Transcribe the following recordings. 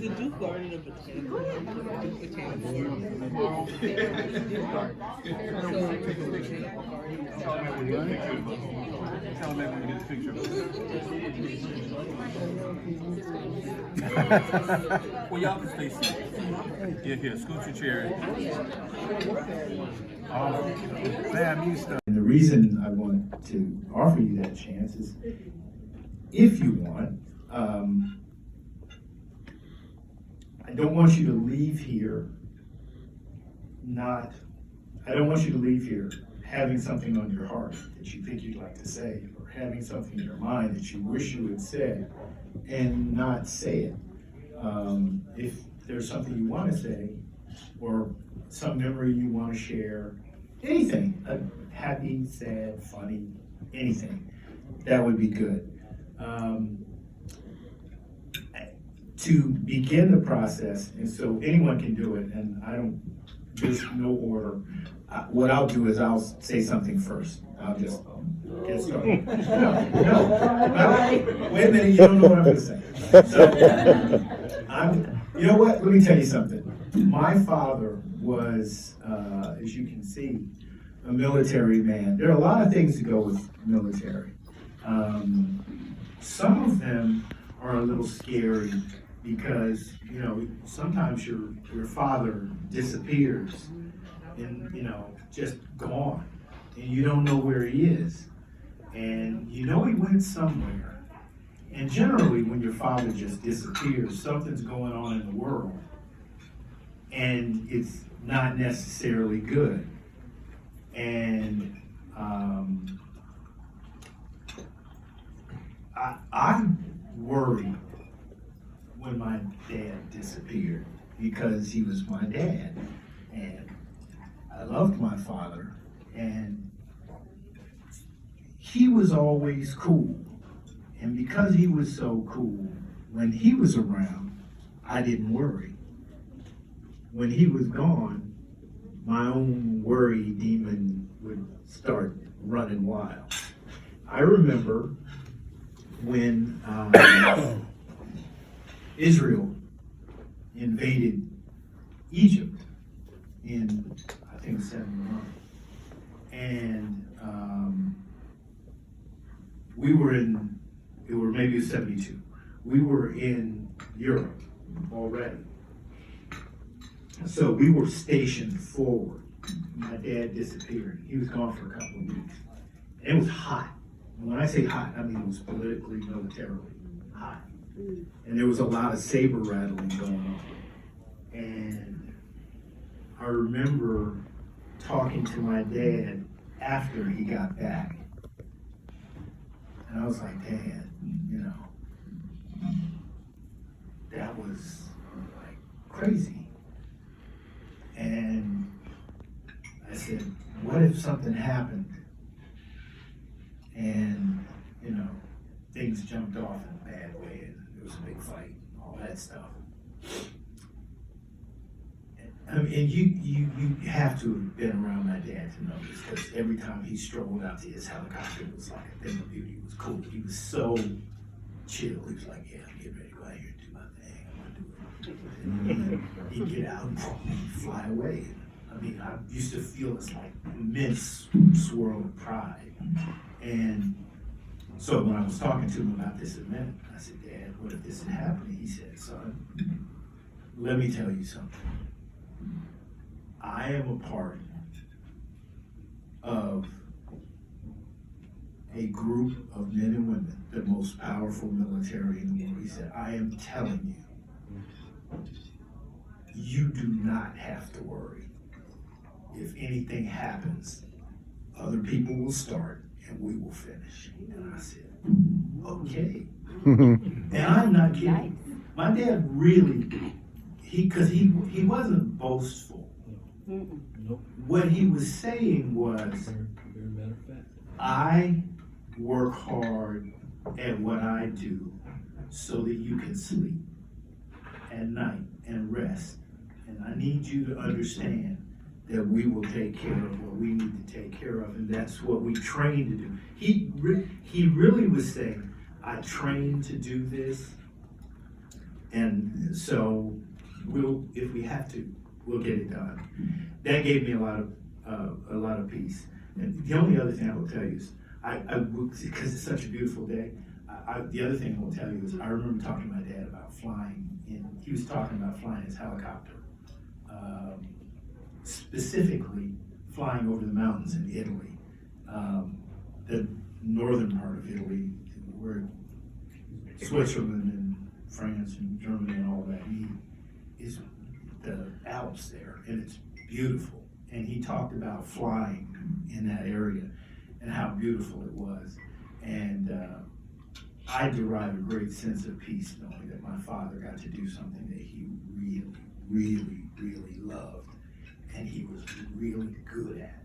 The Duke Garden of Botanical Tell them when we get the picture. Well, y'all can stay seated. Yeah, here, scoot your chair. Man, I'm used to. And the reason I want to offer you that chance is, if you want, I don't want you to leave here I don't want you to leave here having something on your heart that you think you'd like to say, or having something in your mind that you wish you had said and not say it. If there's something you want to say, or some memory you want to share, anything, happy, sad, funny, anything, that would be good. To begin the process, and so anyone can do it, and there's no order. What I'll do is I'll say something first. I'll just get started. No, wait a minute, you don't know what I'm gonna say. So, you know what, let me tell you something. My father was, as you can see, a military man. There are a lot of things to go with military. Some of them are a little scary because, sometimes your father disappears and, just gone, and you don't know where he is. And he went somewhere. And generally, when your father just disappears, something's going on in the world, and it's not necessarily good. And I worried when my dad disappeared, because he was my dad, and I loved my father, and he was always cool. And because he was so cool, when he was around, I didn't worry. When he was gone, my own worry demon would start running wild. I remember when Israel invaded Egypt in, I think, 71. And maybe it was 72. We were in Europe already. So we were stationed forward. My dad disappeared. He was gone for a couple of weeks. And it was hot. And when I say hot, I mean it was politically, militarily hot. And there was a lot of saber rattling going on. And I remember talking to my dad after he got back. And I was like, Dad, that was like crazy. And I said, what if something happened and, things jumped off in a bad way and there was a big fight and all that stuff? And you have to have been around my dad to know this, because every time he strolled out to his helicopter, it was like a thing of beauty. It was cool. He was so chill. He was like, yeah, I'm getting ready to go out here and do my thing. I'm going to do it. And he'd get out and fly away. I mean, I used to feel this like immense swirl of pride. And so when I was talking to him about this event, I said, Dad, what if this had happened? He said, son, let me tell you something. I am a part of a group of men and women, the most powerful military in the world. He said, I am telling you do not have to worry. If anything happens, other people will start and we will finish. And I said, okay. And I'm not kidding. My dad really, because he wasn't boastful. What he was saying was, I work hard at what I do so that you can sleep at night and rest. And I need you to understand that we will take care of what we need to take care of, and that's what we train to do. He really was saying, I trained to do this And so if we have to, we'll get it done. That gave me a lot of peace. And the only other thing I will tell you is, because it's such a beautiful day, the other thing I will tell you is, I remember talking to my dad about flying, and he was talking about flying his helicopter, specifically flying over the mountains in Italy, the northern part of Italy, where Switzerland and France and Germany and all that meet, is the Alps there, and it's beautiful. And he talked about flying in that area and how beautiful it was. And I derive a great sense of peace knowing that my father got to do something that he really, really, really loved, and he was really good at.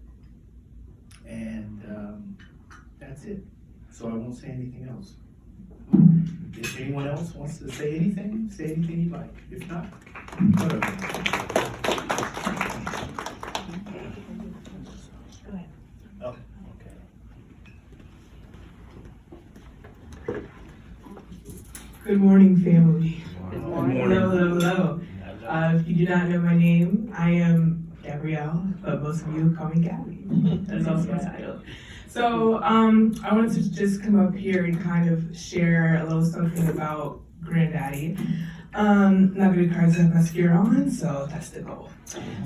And that's it. So I won't say anything else. If anyone else wants to say anything you'd like. If not, whatever. Go ahead. Oh, okay. Good morning, family. Good morning. Hello, hello, hello. If you do not know my name, I am Gabrielle, but most of you call me Gabby. That's also my title. So I wanted to just come up here and kind of share a little something about Granddaddy. Not gonna be required to have mascara on, so that's the goal.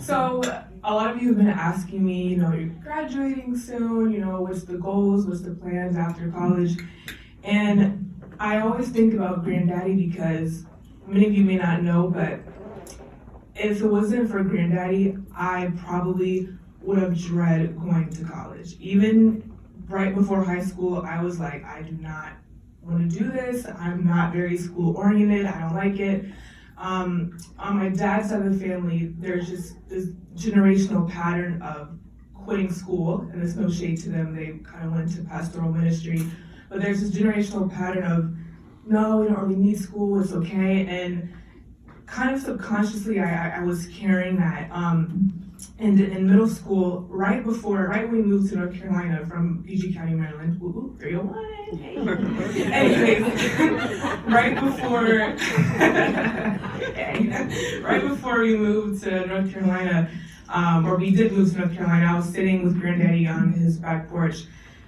So a lot of you have been asking me, you're graduating soon, what's the goals, what's the plans after college? And I always think about Granddaddy because many of you may not know, but if it wasn't for Granddaddy, I probably would have dreaded going to college. Even right before high school, I was like, I do not want to do this. I'm not very school oriented. I don't like it. On my dad's side of the family, there's just this generational pattern of quitting school, and there's no shade to them. They kind of went into pastoral ministry, but there's this generational pattern of, no, we don't really need school. It's okay. And kind of subconsciously, I was carrying that. In middle school, right when we moved to North Carolina from PG County, Maryland, 301, hey. Anyways, right before we moved to North Carolina, or we did move to North Carolina, I was sitting with Granddaddy on his back porch,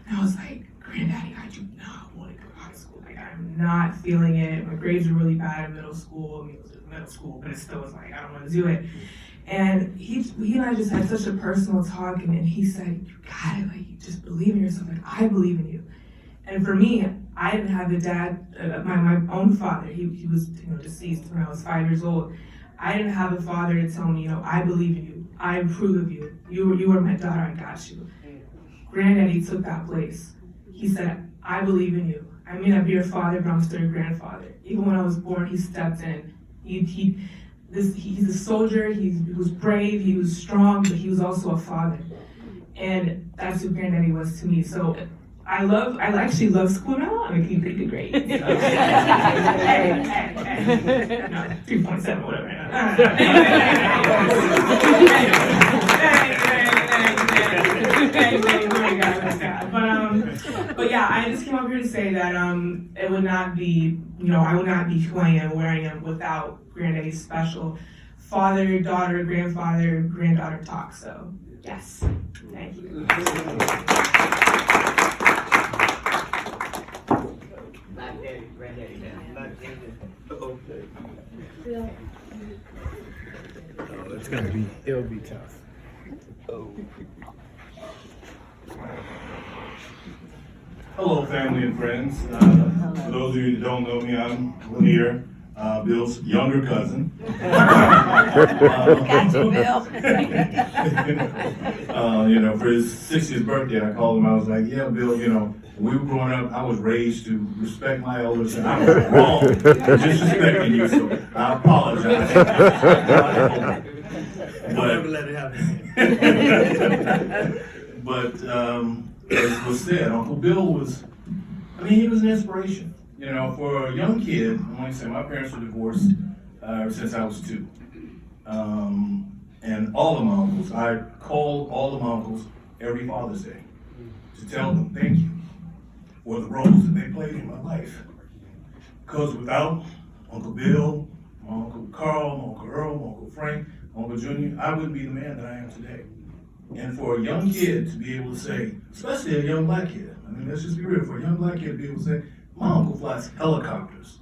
and I was like, Granddaddy, I do not want to go to high school. Like, I'm not feeling it. My grades were really bad in middle school. I mean, it was middle school, but it still was like, I don't want to do it. And he and I just had such a personal talk, and he said, you got it, like, you just believe in yourself, like, I believe in you. And for me, I didn't have a dad, my own father, he was deceased when I was 5 years old. I didn't have a father to tell me, I believe in you, I approve of you, you are my daughter, I got you. Granddaddy took that place. He said, I believe in you. I may not be your father, but I'm still your grandfather. Even when I was born, he stepped in. He's a soldier, he was brave, he was strong, but he was also a father. And that's who Granddaddy was to me. So I actually love school now. I'm keep pretty good grades. So. Hey. No, 3.7, whatever. But yeah, I just came up here to say that it would not be, I would not be who I am, where I am without Granddaddy's special father, daughter, grandfather, granddaughter talk. So yes, thank you. Not daddy, granddaddy now. Not daddy. Okay. It'll be tough. Hello, family and friends. For those of you that don't know me, I'm Lanier, Bill's younger cousin. Gotcha, Bill. For his 60th birthday, I called him. I was like, yeah, Bill, when we were growing up, I was raised to respect my elders, and I was wrong disrespecting you, so I apologize. Never let it happen. But as was said, Uncle Bill was, he was an inspiration. For a young kid, I'm going to say my parents were divorced since I was 2. And all of my uncles, I called all of my uncles every Father's Day to tell them thank you for the roles that they played in my life. Because without Uncle Bill, my Uncle Carl, my Uncle Earl, my Uncle Frank, my Uncle Junior, I wouldn't be the man that I am today. And for a young kid to be able to say, especially a young black kid, I mean, let's just be real, for a young black kid to be able to say, my uncle flies helicopters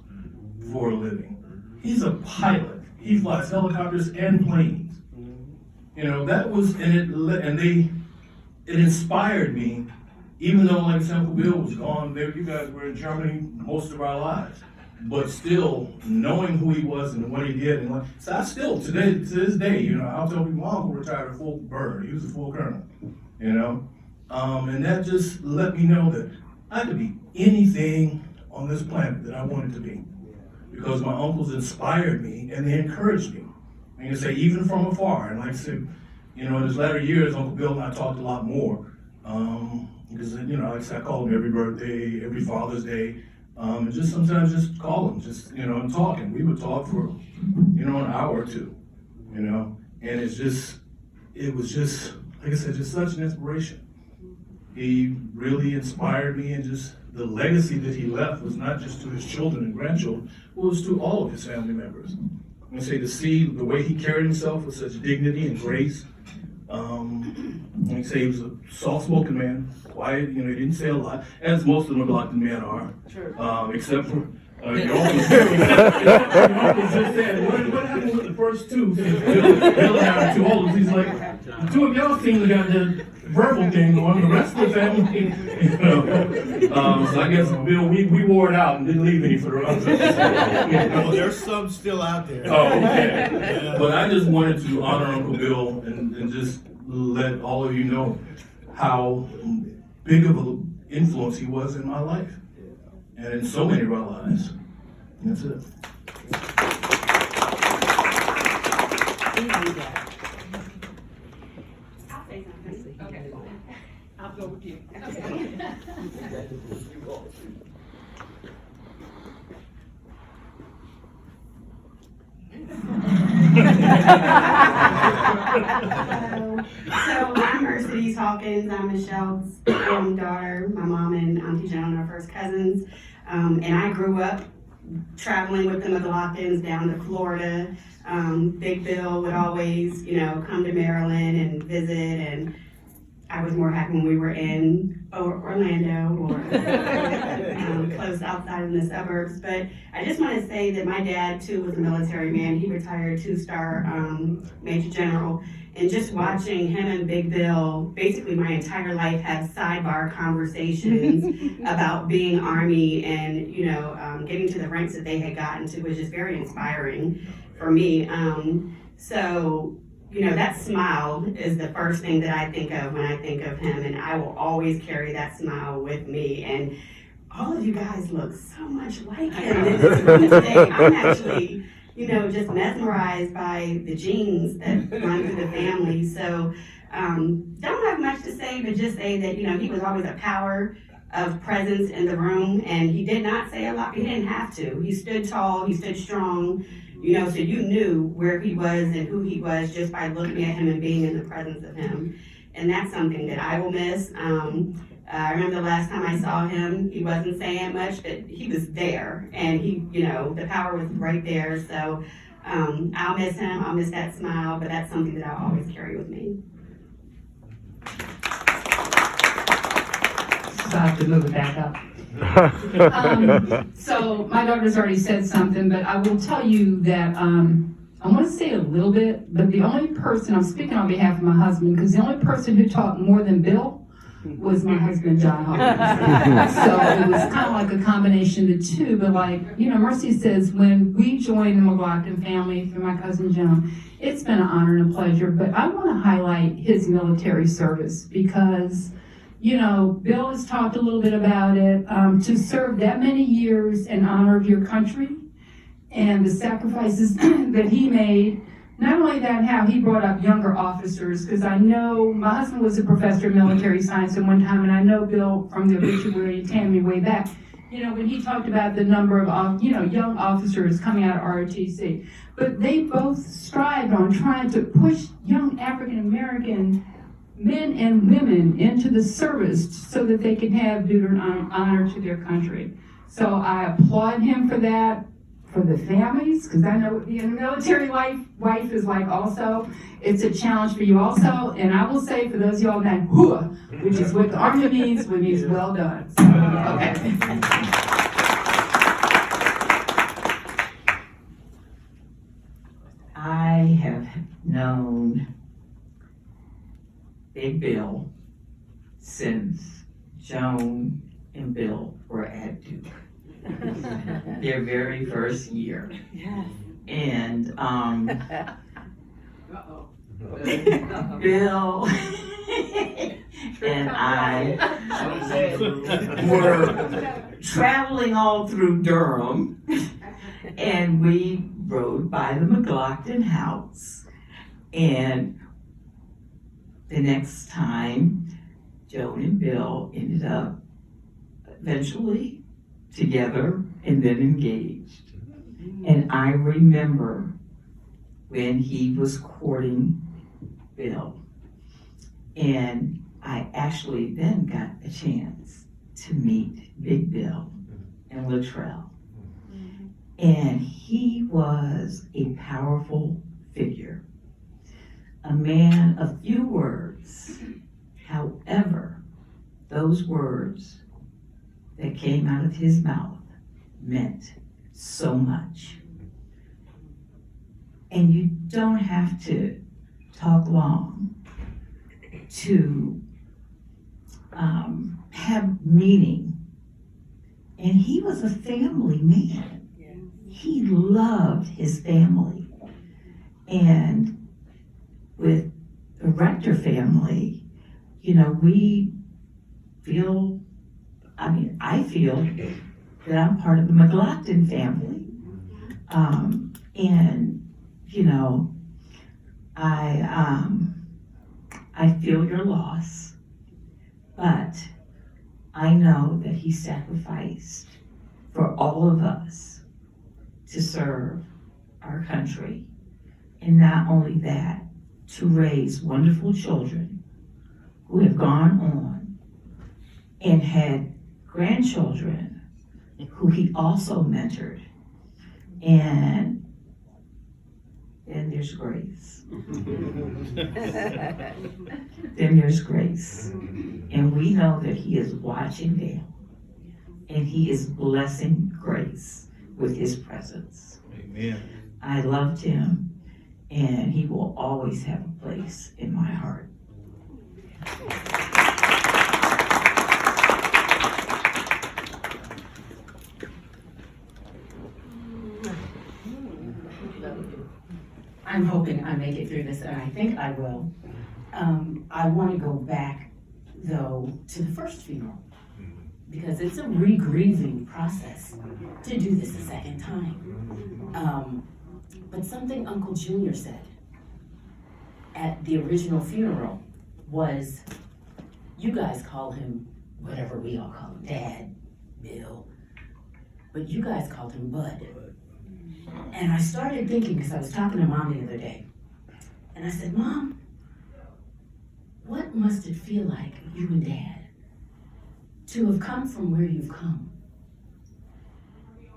for a living. He's a pilot. He flies helicopters and planes. You know, that was, it inspired me, even though, like Uncle Bill was gone, you guys were in Germany most of our lives. But still, knowing who he was and what he did, and so I still, to this day, you know, I'll tell people, my uncle retired a full bird. He was a full colonel, you know? And that just let me know that I could be anything on this planet that I wanted to be. Because my uncles inspired me and they encouraged me. I can say, even from afar. And like I said, you know, in his latter years, Uncle Bill and I talked a lot more. Because, you know, like I said, I called him every birthday, every Father's Day. And just sometimes just call him, just, you know, and talk. And we would talk for, you know, an hour or two, you know. And it was just, like I said, just such an inspiration. He really inspired me, and just the legacy that he left was not just to his children and grandchildren, it was to all of his family members. I'm gonna say, to see the way he carried himself with such dignity and grace. Like I say, he was a soft-spoken man, quiet, you know, he didn't say a lot, as most of the McGlockton men are. Sure. Except for your uncle. Your uncle just said, what happened with the first two? Bill and I are too old. He's like, the two of y'all seem to got the verbal thing going, the rest of the family, you know. So I guess, Bill, we wore it out and didn't leave any for the rest of us. Well, there's some still out there. Oh, okay. Yeah. But I just wanted to honor Uncle Bill and just let all of you know how big of an influence he was in my life and in so many of our lives. That's it. I'll say something. Okay. I'll go with you. So I'm Mercedes Hawkins. I'm Michelle's daughter. My mom and Auntie Joan are first cousins. And I grew up traveling with the McGlocktons down to Florida. Big Bill would always, you know, come to Maryland and visit, and I was more happy when we were in Orlando or close outside in the suburbs. But I just want to say that my dad, too, was a military man. He retired 2-star Major General. And just watching him and Big Bill, basically my entire life, have sidebar conversations about being Army and, you know, getting to the ranks that they had gotten to was just very inspiring for me. So, you know, that smile is the first thing that I think of when I think of him, and I will always carry that smile with me. And all of you guys look so much like him. I'm actually, you know, just mesmerized by the genes that run through the family. So, don't have much to say, but just say that, you know, he was always a power of presence in the room, and he did not say a lot. He didn't have to. He stood tall, he stood strong, you know, so you knew where he was and who he was just by looking at him and being in the presence of him. And that's something that I will miss. I remember the last time I saw him, he wasn't saying much, but he was there, and he, you know, the power was right there. So I'll miss him, I'll miss that smile, but that's something that I'll always carry with me. So I have to move it back up. So my daughter's already said something, but I will tell you that I want to say a little bit, but the only person, I'm speaking on behalf of my husband, because the only person who talked more than Bill was my husband, John Hawkins. So it was kind of like a combination of the two, but like, you know, Mercy says, when we joined the McGlockton family through my cousin Joan, it's been an honor and a pleasure, but I want to highlight his military service because, you know, Bill has talked a little bit about it, to serve that many years in honor of your country and the sacrifices that he made. Not only that, how he brought up younger officers, because I know my husband was a professor of military science at one time, and I know Bill from the obituary and Tammy way back, you know, when he talked about the number of, you know, young officers coming out of ROTC. But they both strived on trying to push young African-American men and women into the service so that they can have duty and honor to their country. So I applaud him for that. for the families, because I know the military wife is like also, it's a challenge for you also. And I will say for those of y'all that hua, which is what the Army means, which means well done. So, okay. I have known Big Bill since Joan and Bill were at Duke. Their very first year. And Bill and I were traveling all through Durham, and we rode by the McGlockton house. And the next time, Joan and Bill ended up eventually together and then engaged. And I remember when he was courting Bill. And I actually then got a chance to meet Big Bill and Latrell. And he was a powerful figure, a man of few words. However, those words that came out of his mouth meant so much. And you don't have to talk long to have meaning. And he was a family man. He loved his family. And with the Rector family, you know, we feel, I feel that I'm part of the McGlockton family. And, you know, I feel your loss, but I know that he sacrificed for all of us to serve our country. And not only that, to raise wonderful children who have gone on and had grandchildren who he also mentored. And then there's grace. Then there's grace. And we know that he is watching Dale, and he is blessing Grace with his presence. Amen. I loved him, and he will always have a place in my heart. I'm hoping I make it through this, and I think I will. I want to go back, though, to the first funeral, because it's a re-grieving process to do this a second time. But something Uncle Junior said at the original funeral was, you guys call him whatever we all call him, Dad, Bill, but you guys called him Bud. And I started thinking, because I was talking to Mom the other day, and I said, Mom, what must it feel like, you and Dad, to have come from where you've come?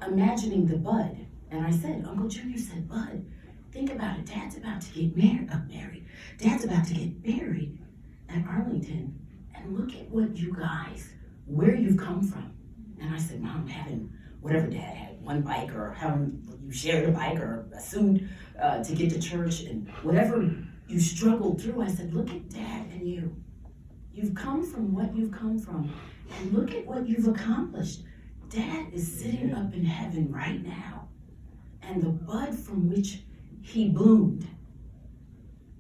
Imagining the Bud, and I said, Uncle Junior said, Bud, think about it, Dad's about to get married. Dad's about to get buried at Arlington, and look at what you guys, where you've come from. And I said, Mom, having whatever Dad had, one bike, or having you shared a bike or a suit to get to church, and whatever you struggled through, I said, look at Dad and you. You've come from what you've come from, and look at what you've accomplished. Dad is sitting up in heaven right now, and the bud from which he bloomed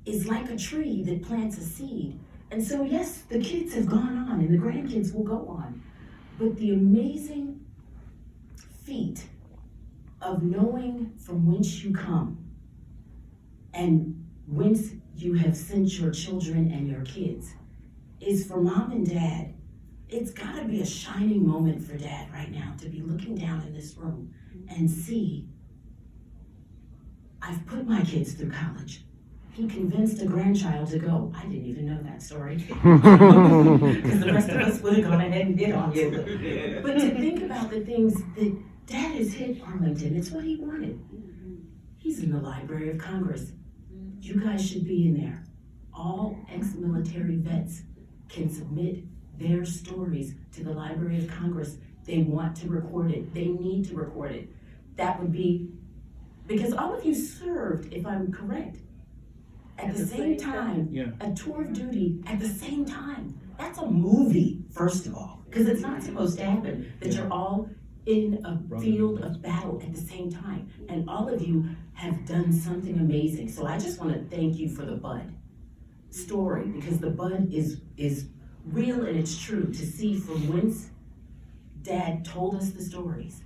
is like a tree that plants a seed. And so yes, the kids have gone on, and the grandkids will go on, but the amazing feat of knowing from whence you come and whence you have sent your children and your kids is for Mom and Dad. It's gotta be a shining moment for Dad right now to be looking down in this room and see, I've put my kids through college. He convinced a grandchild to go. I didn't even know that story. Because the rest of us would have gone ahead and bid on you. But to think about the things that Dad has hit Arlington. It's what he wanted. He's in the Library of Congress. You guys should be in there. All ex-military vets can submit their stories to the Library of Congress. They want to record it. They need to record it. That would be, because all of you served, if I'm correct, at the same time, a tour of duty at the same time. That's a movie, first of all, because it's not supposed to happen, that you're all in a field of battle at the same time. And all of you have done something amazing. So I just want to thank you for the Bud story, because the Bud is real and it's true. To see from whence Dad told us the stories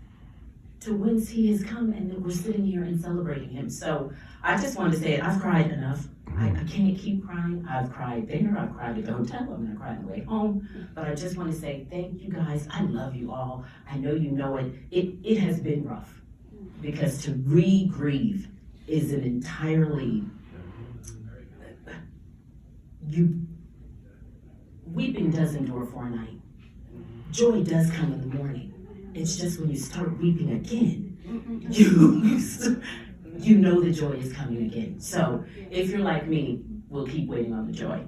to whence he has come, and that we're sitting here and celebrating him. So I just wanted to say it. I've cried enough. I can't keep crying. I've cried there. I've cried at the hotel. I'm gonna cry on the way home. But I just want to say thank you guys. I love you all. I know you know it. It has been rough, because to re-grieve is an entirely, weeping does endure for a night. Joy does come in the morning. It's just when you start weeping again, you know the joy is coming again. So if you're like me, we'll keep waiting on the joy.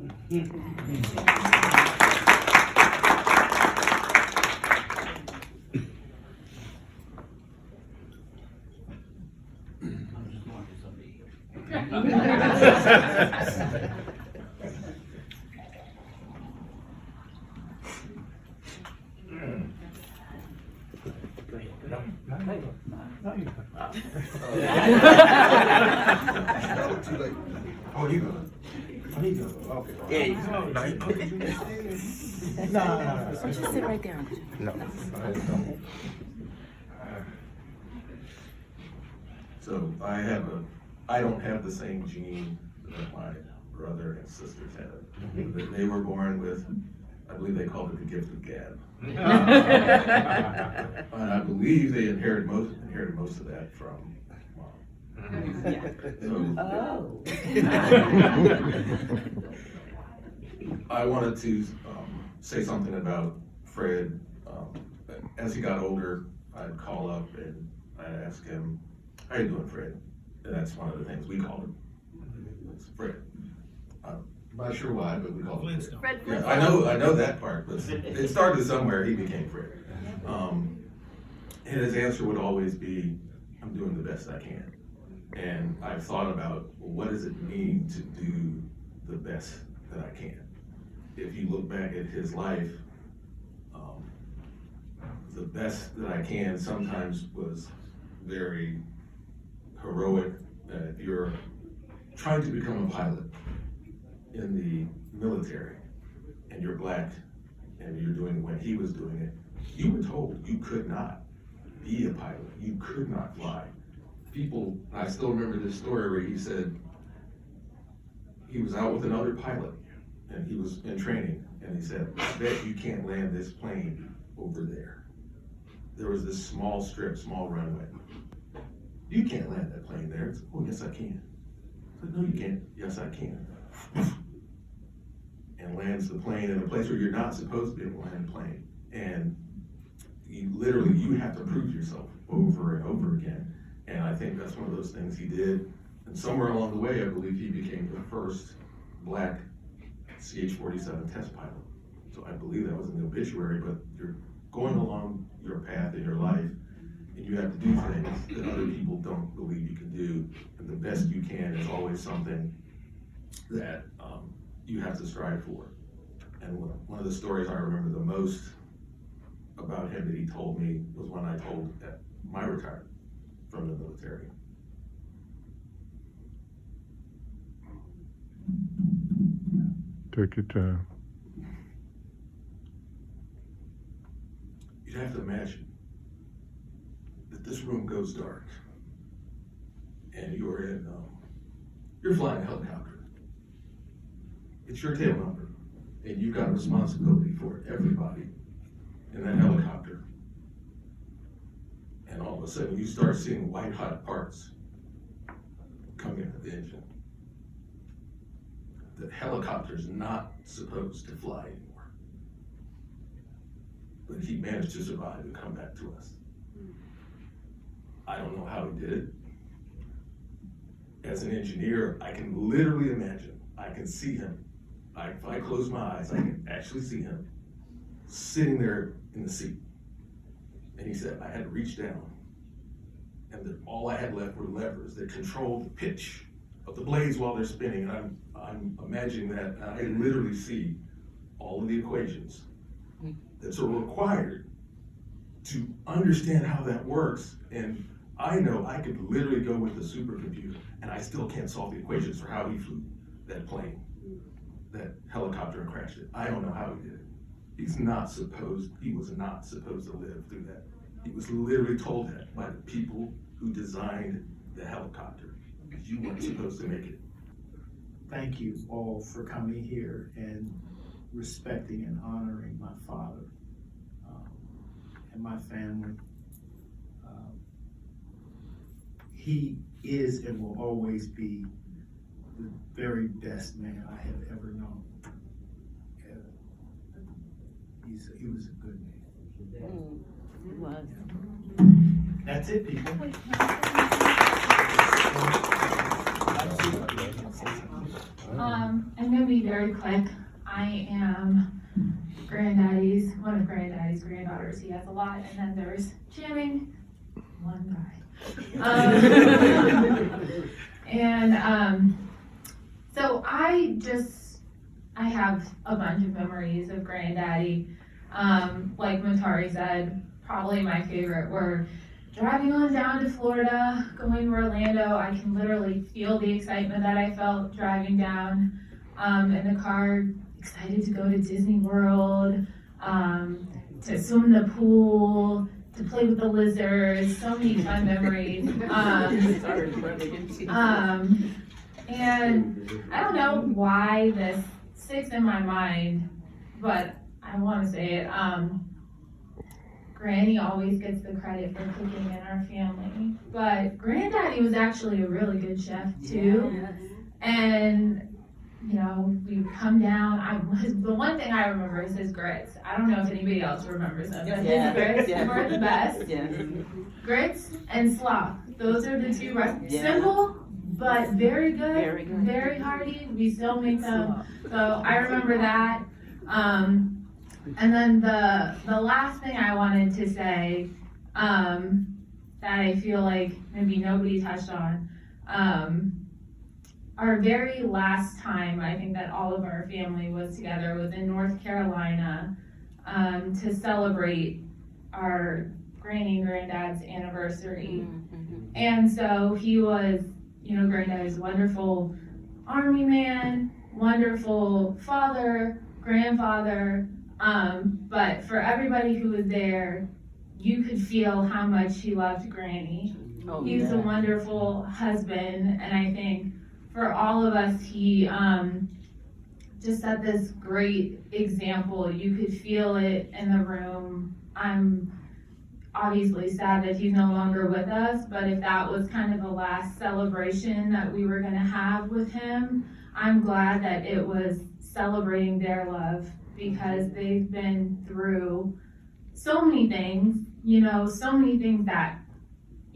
Oh, you go. Oh, you go. Okay. Yeah, you No. Or just sit right there. So I don't have the same gene that my brother and sisters had. They were born with, I believe they called it the gift of gab. And I believe they inherited most of that from mom. So, I wanted to say something about Fred. As he got older, I'd call up and I'd ask him, "How you doing, Fred?" And that's one of the things we called him. It's Fred. I'm not sure why, but we called him Fred. Yeah, I know that part, but it started somewhere. He became Fred. And his answer would always be, "I'm doing the best I can." And I've thought about, well, what does it mean to do the best that I can? If you look back at his life, the best that I can sometimes was very heroic. If you're trying to become a pilot in the military and you're black and you're doing when he was doing it, you were told you could not be a pilot. You could not fly. People, I still remember this story where he said he was out with another pilot and he was in training, and he said, "I bet you can't land this plane over there." There was this small strip, small runway. "You can't land that plane there." It's, "Oh, yes, I can." I said, "No, you can't." "Yes, I can." And lands the plane in a place where you're not supposed to be able to land a plane. And you have to prove yourself over and over again. And I think that's one of those things he did. And somewhere along the way, I believe he became the first black CH-47 test pilot. So I believe that was in the obituary, but you're going along your path in your life, and you have to do things that other people don't believe you can do. And the best you can is always something that you have to strive for. And one of the stories I remember the most about him that he told me was when I told at my retirement from the military. Take your time. You'd have to imagine that this room goes dark and you're flying a helicopter. It's your tail number, and you've got a responsibility for everybody in that helicopter. And all of a sudden you start seeing white hot parts coming out of the engine. The helicopter's not supposed to fly anymore. But he managed to survive and come back to us. I don't know how he did it. As an engineer, I can literally imagine, I can see him. If I close my eyes, I can actually see him sitting there in the seat. And he said, I had to reach down, and all I had left were levers that controlled the pitch of the blades while they're spinning. And I'm imagining that, and I literally see all of the equations that are required to understand how that works. And I know I could literally go with a supercomputer, and I still can't solve the equations for how he flew that plane, that helicopter, and crashed it. I don't know how he did it. He was not supposed to live through that. He was literally told that by the people who designed the helicopter, because you weren't supposed to make it. Thank you all for coming here and respecting and honoring my father and my family. He is and will always be the very best man I have ever known. He was a good man. He was. That's it, people. I'm gonna be very quick. I am one of Granddaddy's granddaughters. He has a lot, and then there's jamming, one guy. So I have a bunch of memories of Granddaddy. Like Matari said, probably my favorite were driving on down to Florida, going to Orlando. I can literally feel the excitement that I felt driving down in the car, excited to go to Disney World, to swim in the pool, to play with the lizards, so many fun memories. And I don't know why this sticks in my mind, but I want to say it. Granny always gets the credit for cooking in our family, but Granddaddy was actually a really good chef too. Yes. And you know, we would come down. The one thing I remember is his grits. I don't know if anybody else remembers them, but his grits were the best. Yes. Grits and slop. Those are the two recipes. Yeah. Simple, but very good. Very good. Very hearty. We still make them. So I remember that. And then the last thing I wanted to say, that I feel like maybe nobody touched on, our very last time I think that all of our family was together was in North Carolina to celebrate our Granny and Granddad's anniversary. Mm-hmm. And so he was, Granddad was a wonderful Army man, wonderful father, grandfather, but for everybody who was there, you could feel how much he loved Granny. Oh, he was a wonderful husband, and I think for all of us, he just set this great example. You could feel it in the room. I'm obviously sad that he's no longer with us, but if that was kind of the last celebration that we were going to have with him, I'm glad that it was celebrating their love, because they've been through so many things, so many things that,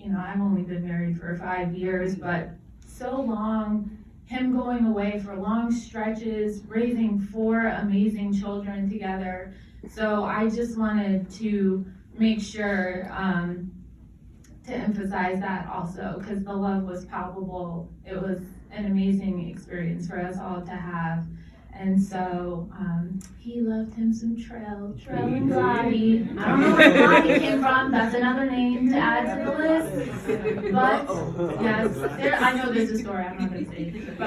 I've only been married for 5 years, but so long, him going away for long stretches, raising 4 amazing children together. So I just wanted to make sure to emphasize that also, because the love was palpable. It was an amazing experience for us all to have. And so he loved him some Trell and Glotty. I don't know where Glotty came from. That's another name to add to the list. But yes, I know there's a story. I'm not going to say it. But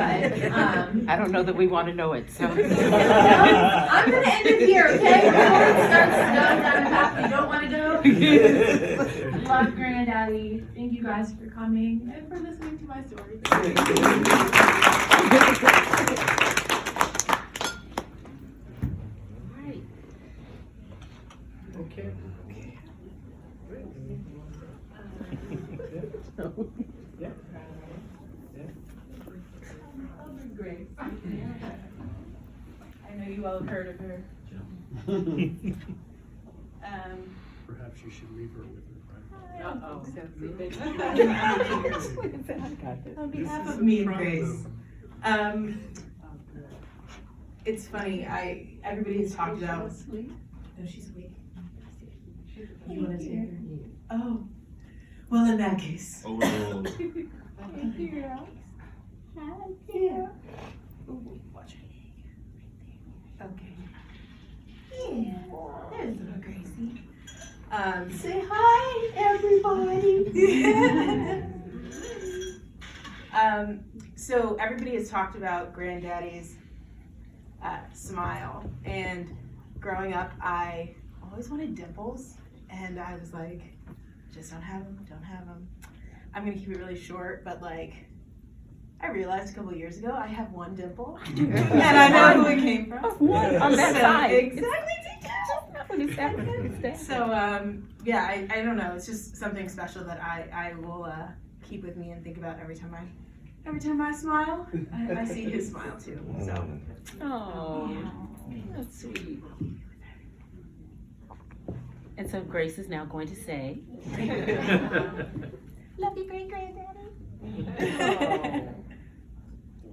I don't know that we want to know it. So I'm going to end it here, okay? Before it starts to go down a path we don't want to go. Love Granddaddy. Thank you guys for coming and for listening to my story. Okay. Yeah. Great. I know you all have heard of her. Perhaps you should leave her with her friend. On behalf of me and Grace, it's funny, everybody has talked about. No, she's awake. You wanna take her? Oh, well, in that case. Overruled. Yeah. Watch it. Okay. Yeah, there's little Gracie. Say hi, everybody. So everybody has talked about Granddaddy's smile, and growing up, I always wanted dimples, and I was like, just don't have them, don't have them. I'm gonna keep it really short, but like, I realized a couple of years ago I have one dimple, and I know who it came from. On that side. Exactly. So yeah, I don't know. It's just something special that I will keep with me and think about every time I smile. I see his smile too. So. Oh, that's sweet. And so Grace is now going to say, Love you, great granddaddy.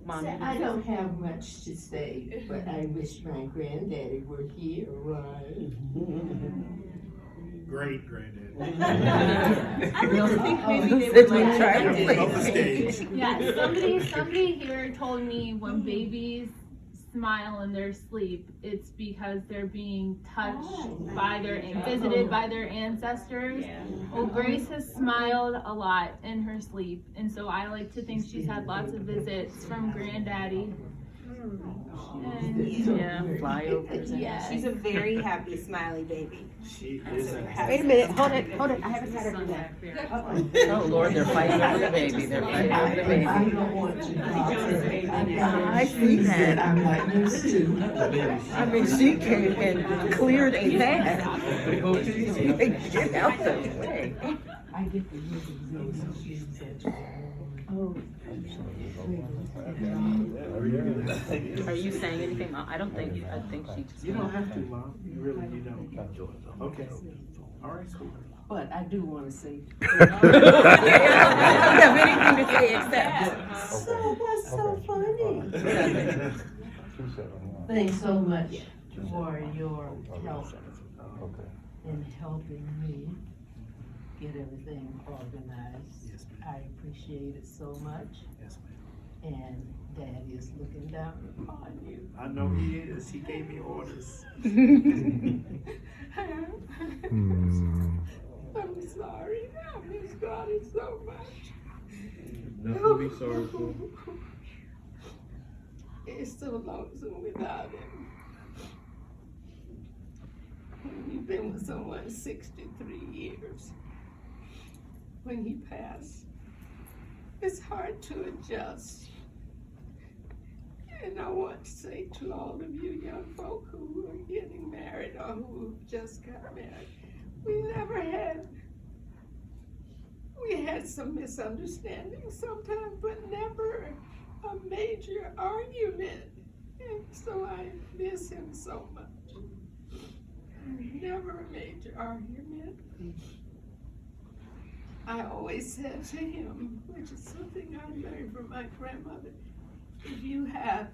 Mommy. I don't have much to say, but I wish my granddaddy were here, right? Great granddad. I really think maybe they would like Up the stage. Yeah, somebody here told me when babies smile in their sleep, it's because they're being touched by visited by their ancestors. Well, Grace has smiled a lot in her sleep, and so I like to think she's had lots of visits from Granddaddy. And Yeah, flyovers. Yeah, she's a very happy, smiley baby. She is a Wait a minute, hold it, I haven't had her do that. Oh Lord, they're fighting over the baby. They're fighting over the baby. I don't want to. I see that. I'm not used to. I mean, she came and cleared a path. Get out the way. I get the music. Oh. Are you saying anything? I think she just. You don't have to, Mom. You don't. Okay. All right, sweetheart. But I do want to say. I don't have anything to say except. So what's so funny? Thanks so much for your help in helping me get everything organized. Yes, ma'am. I appreciate it so much. Yes, ma'am. And Daddy is looking down upon you. I know he is. He gave me orders. I'm sorry. I miss God so much. Nothing to be sorry for. It's so lonesome without him. When you've been with someone 63 years, when he passed, it's hard to adjust. And I want to say to all of you young folk who are getting married or who just got married, we had some misunderstandings sometimes, but never a major argument. And so I miss him so much. Never a major argument. I always said to him, which is something I learned from my grandmother, if you have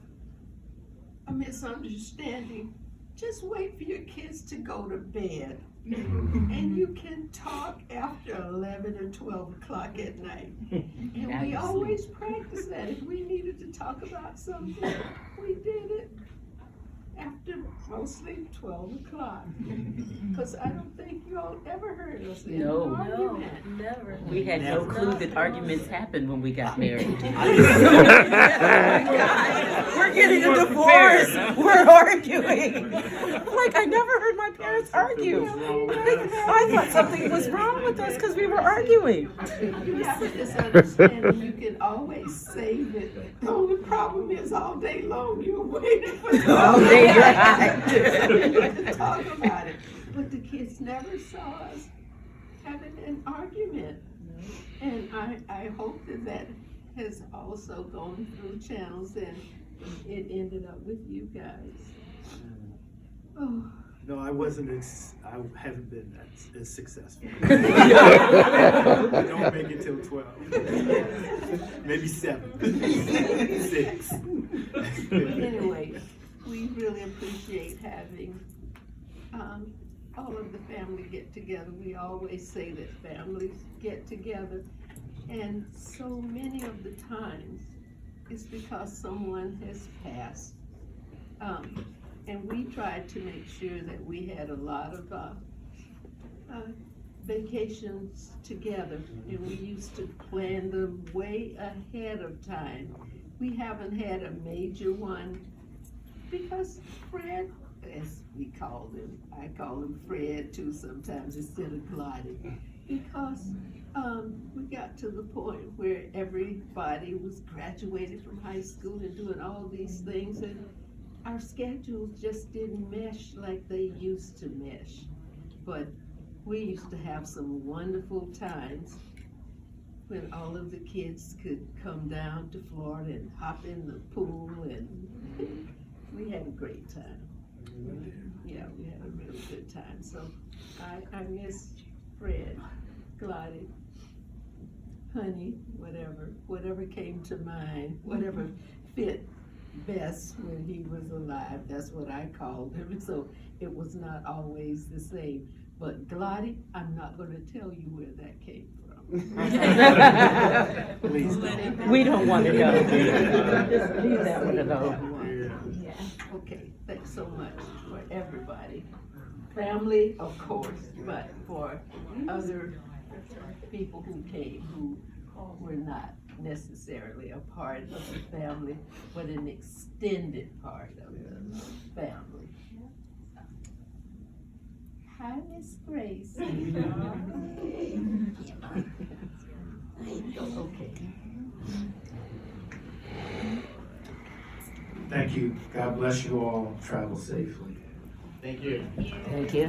a misunderstanding, just wait for your kids to go to bed. And you can talk after 11 or 12 o'clock at night. And we always practice that. If we needed to talk about something, we did it after mostly 12 o'clock. Because I don't think you all ever heard us in an argument. Never. We had no clue that arguments happened when we got married. We're getting a divorce. We're arguing. Like, I never heard my parents argue. I thought something was wrong with us because we were arguing. If you have a misunderstanding, you can always save it. The only problem is all day long you're waiting for All day, to talk about it. But the kids never saw us having an argument. And I hope that has also gone through channels and it ended up with you guys. Oh. No, I I haven't been as successful. I don't make it till 12. Maybe 7. 6. Anyway, we really appreciate having, all of the family get together. We always say that families get together, and so many of the times, it's because someone has passed. And we tried to make sure that we had a lot of vacations together, and we used to plan them way ahead of time. We haven't had a major one because Fred, as we called him, I call him Fred too sometimes instead of Glotty, because we got to the point where everybody was graduated from high school and doing all these things, and our schedules just didn't mesh like they used to mesh. But we used to have some wonderful times when all of the kids could come down to Florida and hop in the pool, and we had a great time. Yeah, we had a really good time. So I miss Fred, Glotty, Honey, whatever came to mind, whatever fit best when he was alive. That's what I called him. So it was not always the same. But Glotty, I'm not going to tell you where that came from. Please don't. We don't want to know. Just leave that one alone. Yeah. Okay, thanks so much for everybody. Family, of course, but for other people who came who were not necessarily a part of the family, but an extended part of the family. Hi, Miss Grace. Okay. Thank you. God bless you all. Travel safely. Thank you. Thank you.